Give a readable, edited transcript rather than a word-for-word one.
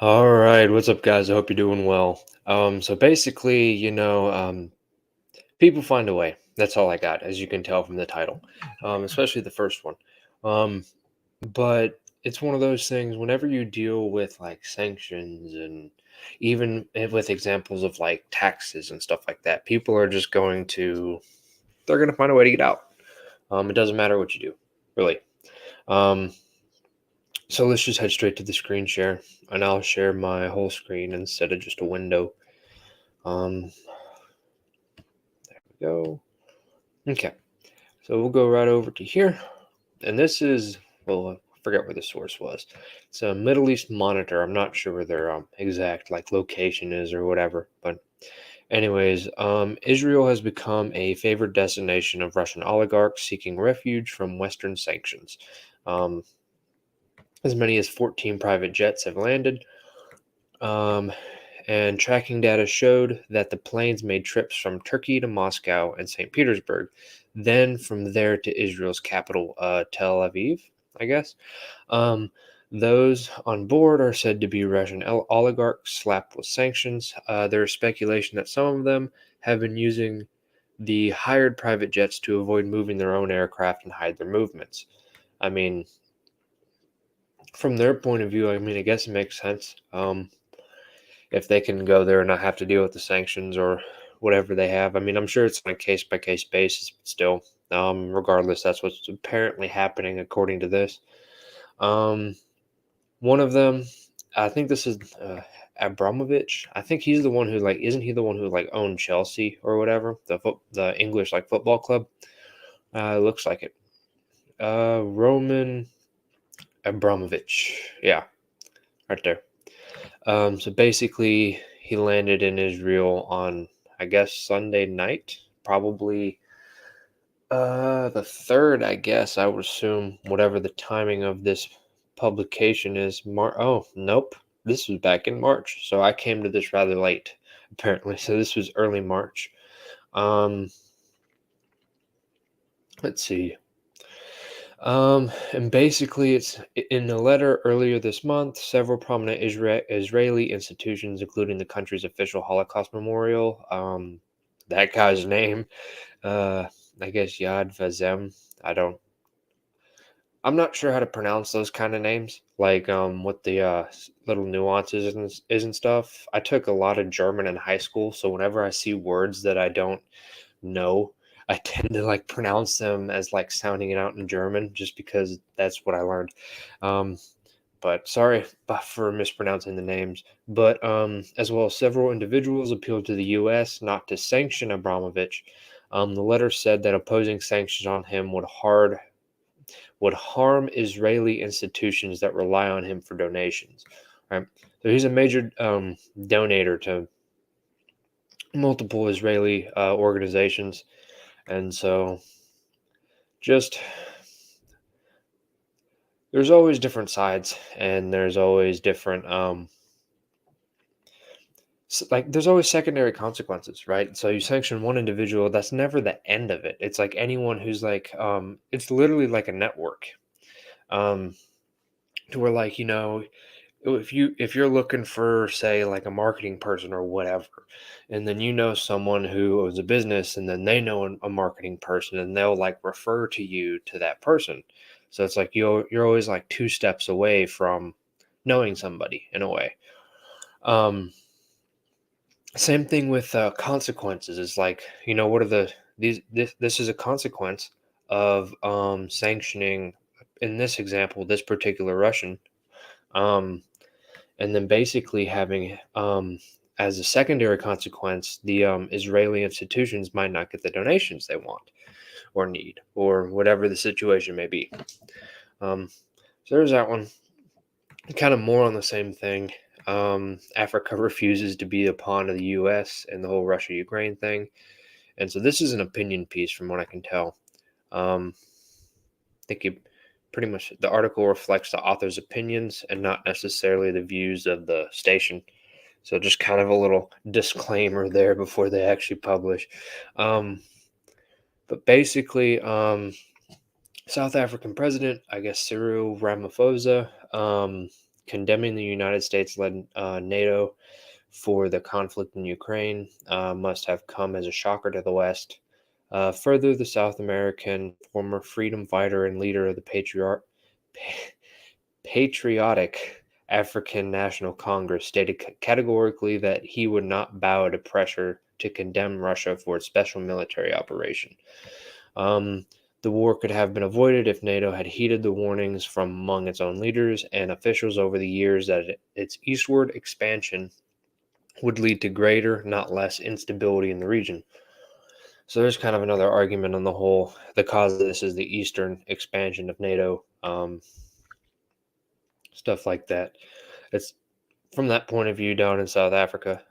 All right, what's up, guys? I hope you're doing well. So basically, people find a way. That's all I got, as you can tell from the title, especially the first one. Um, but it's one of those things. Whenever you deal with like sanctions and even with examples of like taxes and stuff like that, people are just they're going to find a way to get out. It doesn't matter what you do, really. Um, so let's just head straight to the screen share, and I'll share my whole screen instead of just a window. Um, go. Okay. So we'll go right over to here. And this is, well, I forget where the source was. It's a Middle East Monitor. I'm not sure where their exact like location is or whatever. But anyways, Israel has become a favored destination of Russian oligarchs seeking refuge from Western sanctions. Um, as many as 14 private jets have landed. Um, and tracking data showed that the planes made trips from Turkey to Moscow and St. Petersburg, then from there to Israel's capital, Tel Aviv, I guess. Um, those on board are said to be Russian oligarchs slapped with sanctions. There is speculation that some of them have been using the hired private jets to avoid moving their own aircraft and hide their movements. I mean, from their point of view, I guess it makes sense. If they can go there and not have to deal with the sanctions or whatever they have. I mean, I'm sure it's on a case by case basis, but still, regardless, that's what's apparently happening according to this. Um, one of them, I think this is Abramovich. I think he's the one who like, isn't he the one who like owned Chelsea or whatever, the English like football club? Looks like it. Roman Abramovich. Yeah, right there. So basically, he landed in Israel on, I guess, Sunday night, probably the third. I guess I would assume whatever the timing of this publication is. Oh, nope, this was back in March, so I came to this rather late, apparently. So this was early March. Um, let's see. And basically, it's in a letter earlier this month. Several prominent Israeli institutions, including the country's official Holocaust memorial, that guy's name, uh, I guess Yad Vashem. I don't. I'm not sure how to pronounce those kind of names, like what the little nuances is and stuff. I took a lot of German in high school, so whenever I see words that I don't know, I tend to like pronounce them as like sounding it out in German just because that's what I learned. Um, but sorry for mispronouncing the names. But as well as several individuals appealed to the U.S. not to sanction Abramovich. The letter said that opposing sanctions on him would harm Israeli institutions that rely on him for donations. Right, so he's a major donator to multiple Israeli organizations, and so just there's always different sides, and there's always different like there's always secondary consequences, right? So you sanction one individual, that's never the end of it. It's like anyone who's like it's literally like a network. Um to where like, if you're looking for say like a marketing person or whatever, and then someone who owns a business and then they know a marketing person and they'll like refer to you to that person, so it's like you're always like two steps away from knowing somebody in a way. Um same thing with consequences. Is like, what are this is a consequence of sanctioning, in this example, this particular Russian, um and then basically having as a secondary consequence, the Israeli institutions might not get the donations they want or need, or whatever the situation may be. So there's that one. Kind of more on the same thing. Africa refuses to be a pawn of the U.S. and the whole Russia-Ukraine thing, and so this is an opinion piece from what I can tell. I think pretty much the article reflects the author's opinions and not necessarily the views of the station. So just kind of a little disclaimer there before they actually publish. Um, but basically, South African president, I guess Cyril Ramaphosa, condemning the United States-led NATO for the conflict in Ukraine must have come as a shocker to the West. Further, the South American former freedom fighter and leader of the Patriotic African National Congress stated categorically that he would not bow to pressure to condemn Russia for its special military operation. Um, the war could have been avoided if NATO had heeded the warnings from among its own leaders and officials over the years that its eastward expansion would lead to greater, not less, instability in the region. So there's kind of another argument on the whole. The cause of this is the eastern expansion of NATO, stuff like that. It's from that point of view down in South Africa.